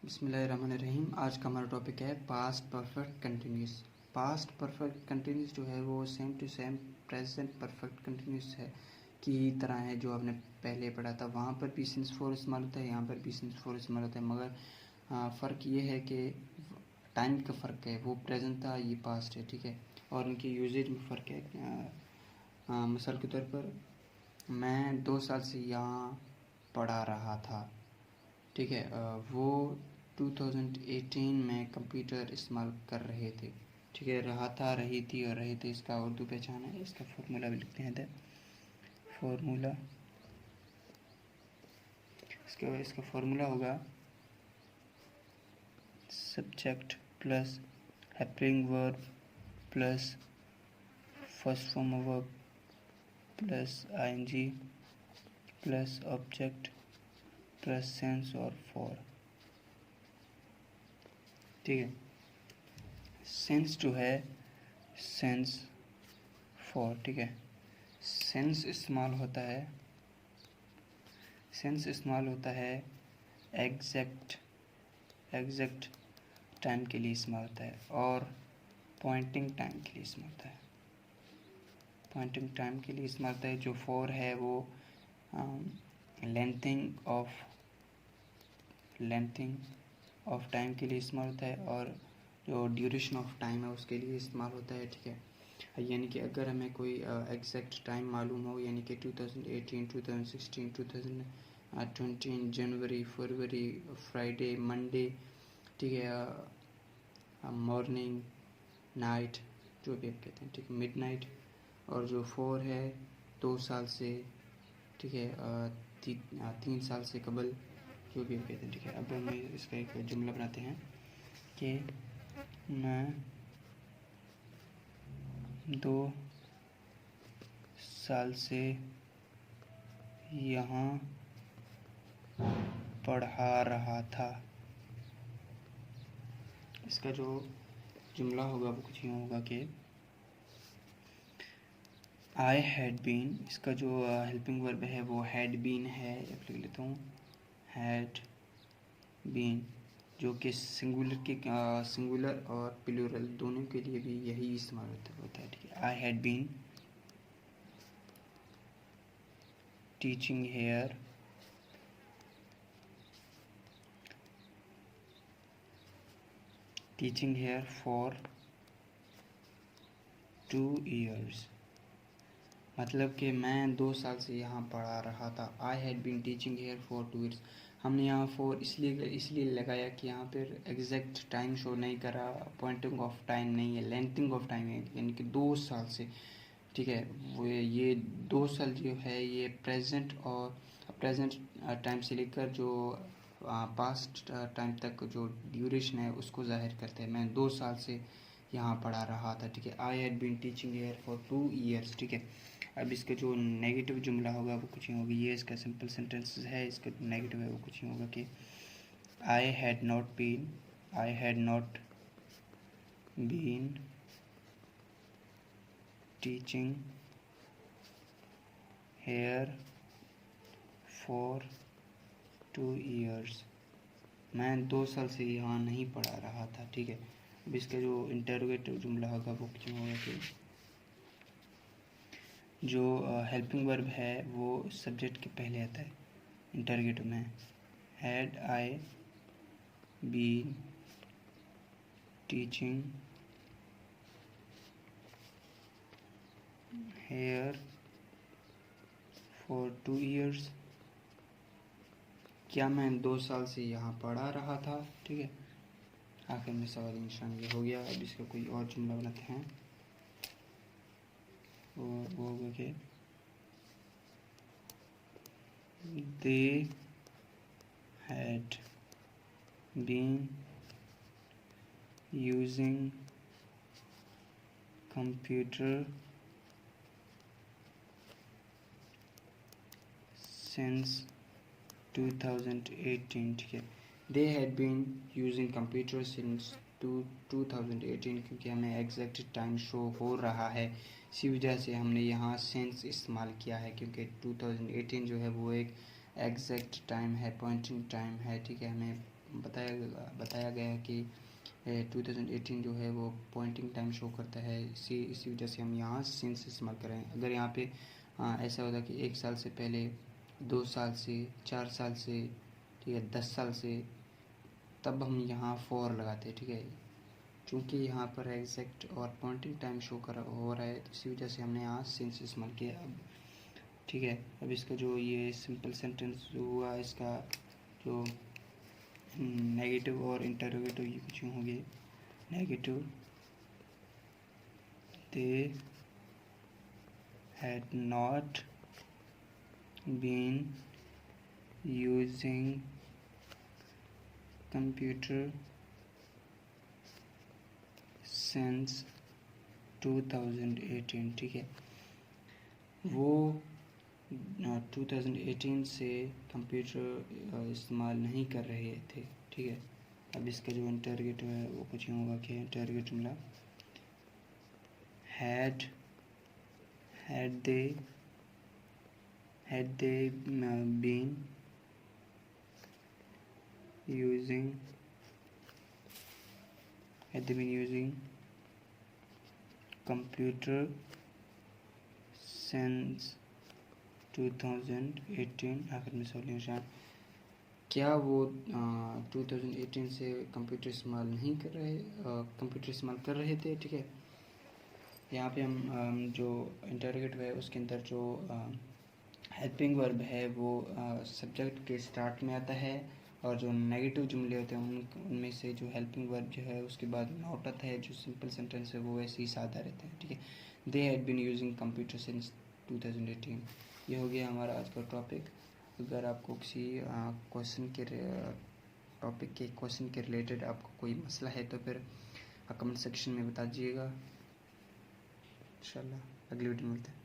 बिस्मिल्लाहिर्रहमानिर्रहीम। आज का हमारा टॉपिक है past perfect continuous. Past perfect continuous जो है वो same to same present perfect continuous है की तरह है जो आपने पहले पढ़ा था। वहाँ पर भी सिंस फोर इस्तेमाल होता है, यहाँ पर भी सिंस फोर इस्तेमाल होता है, मगर फ़र्क ये है कि टाइम का फ़र्क है। वो प्रेजेंट था, ये पास्ट है, ठीक है। और इनके यूजेज में फ़र्क है। मिसाल के तौर पर मैं 2 साल से यहाँ पढ़ा रहा था, ठीक है। वो 2018 में कंप्यूटर इस्तेमाल कर रहे थे, ठीक है। रहा था, रही थी और रहे थे, इसका उर्दू पहचान है। इसका फार्मूला भी लिखते हैं। फार्मूला इसका फार्मूला होगा subject plus helping verb plus first form of verb plus ING plus object plus since और फॉर, ठीक है। सेंस जो है सेंस फॉर, ठीक है। सेंस इस्तेमाल होता है एग्जैक्ट टाइम के लिए इस्तेमाल होता है और पॉइंटिंग टाइम के लिए इस्तेमाल होता है। पॉइंटिंग टाइम के लिए इस्तेमाल होता है। जो फॉर है वो लेंथिंग ऑफ टाइम के लिए इस्तेमाल होता है और जो ड्यूरेशन ऑफ टाइम है उसके लिए इस्तेमाल होता है, ठीक है। यानी कि अगर हमें कोई एग्जैक्ट टाइम मालूम हो, यानी कि 2018, 2016, 2020, जनवरी, फरवरी, फ्राइडे, मंडे, ठीक है, मॉर्निंग, नाइट, जो भी आप कहते हैं, ठीक है, मिडनाइट। और जो 4 है 2 साल से, ठीक है, 3 साल से कबल, जो भी हम कहते हैं, ठीक है। अब हम इसका एक जुमला बनाते हैं कि मैं 2 साल से यहाँ पढ़ा रहा था। इसका जो जुमला होगा वो कुछ यूँ होगा कि आई हैड बीन, इसका जो हेल्पिंग वर्ब है वो हैड बीन है, लिख लेता हूँ हैड बीन, जो कि सिंगुलर और प्लूरल दोनों के लिए भी यही इस्तेमाल होता है, ठीक है। I had been teaching here for 2 years। मतलब कि मैं 2 साल से यहाँ पढ़ा रहा था। I had been teaching here for 2 years। हमने यहाँ फॉर इसलिए लगाया कि यहाँ पर एग्जैक्ट टाइम शो नहीं करा, पॉइंटिंग ऑफ टाइम नहीं है, लेंथिंग ऑफ टाइम है, यानी कि 2 साल से, ठीक है। वो ये 2 साल जो है ये प्रेजेंट टाइम से लेकर जो पास्ट टाइम तक जो ड्यूरेशन है उसको जाहिर करते हैं। मैं 2 साल से यहाँ पढ़ा रहा था, ठीक है। I had been teaching here for 2 years, ठीक है। अब इसका जो नेगेटिव जुमला होगा वो कुछ यूँ होगा, ये इसका सिंपल सेंटेंस है, इसका नेगेटिव है वो कुछ यूँ होगा कि I had not been teaching here for 2 years। मैं 2 साल से यहाँ नहीं पढ़ा रहा था, ठीक है। अब इसका जो इंटरोगेटिव जुमला होगा वो क्यों होगा कि जो हेल्पिंग वर्ब है वो सब्जेक्ट के पहले आता है इंटरोगेटिव में। Had I been teaching here for 2 years। क्या मैं 2 साल से यहाँ पढ़ा रहा था, ठीक है। आखिर में सवाल निशान ये हो गया। अब इसका कोई और जुमला बनाते हैं, वो होगा कि they had been using computer since 2018, ठीक है। They had been using computer since 2018, क्योंकि हमें एग्जैक्ट टाइम शो हो रहा है, इसी वजह से हमने यहाँ सिंस इस्तेमाल किया है, क्योंकि 2018 जो है वो एक एग्जैक्ट टाइम है, पॉइंटिंग टाइम है, ठीक है। हमें बताया गया है कि 2018 जो है वो पॉइंटिंग टाइम शो करता है, इसी वजह से हम यहाँ सिंस इस्तेमाल कर रहे हैं। अगर यहाँ पे ऐसा होता कि 1 साल से पहले, 2 साल से, 4 साल से, ठीक है, 10 साल से, तब हम यहाँ फॉर लगाते, ठीक है। चूँकि यहाँ पर एग्जैक्ट और पॉइंटिंग टाइम शो हो रहा है, तो इसी वजह से हमने यहाँ सिंस इस्तेमाल किया। अब ठीक है, अब इसका जो ये सिंपल सेंटेंस जो हुआ, इसका जो नेगेटिव और इंटरोगेटिव ये कुछ यूँ हो गए। Negative, they had not been using computer since 2018, ठीक है। वो 2018 से कंप्यूटर इस्तेमाल नहीं कर रहे थे, ठीक है। अब इसका जो इंटरगेटिव है वो कुछ यूँ होगा कि इंटरगेटिव मिला had they been using computer since 2018, आखिर में सॉल्यूशन, क्या वो 2018 से कंप्यूटर इस्तेमाल नहीं कर रहे, कंप्यूटर इस्तेमाल कर रहे थे, ठीक है। यहाँ पे हम जो इंटरोगेटिव है उसके अंदर जो हेल्पिंग वर्ब है वो सब्जेक्ट के स्टार्ट में आता है, और जो नेगेटिव जुमले होते हैं उनमें से जो हेल्पिंग वर्ब जो है उसके बाद नॉट आता है। जो सिंपल सेंटेंस है वो वैसे ही सादा रहता है, ठीक है। They had been using computer since 2018। ये हो गया हमारा आज का टॉपिक। अगर आपको किसी क्वेश्चन के रिलेटेड आपको कोई मसला है तो फिर कमेंट सेक्शन में बता दीजिएगा। इंशाल्लाह अगली वीडियो में मिलते हैं।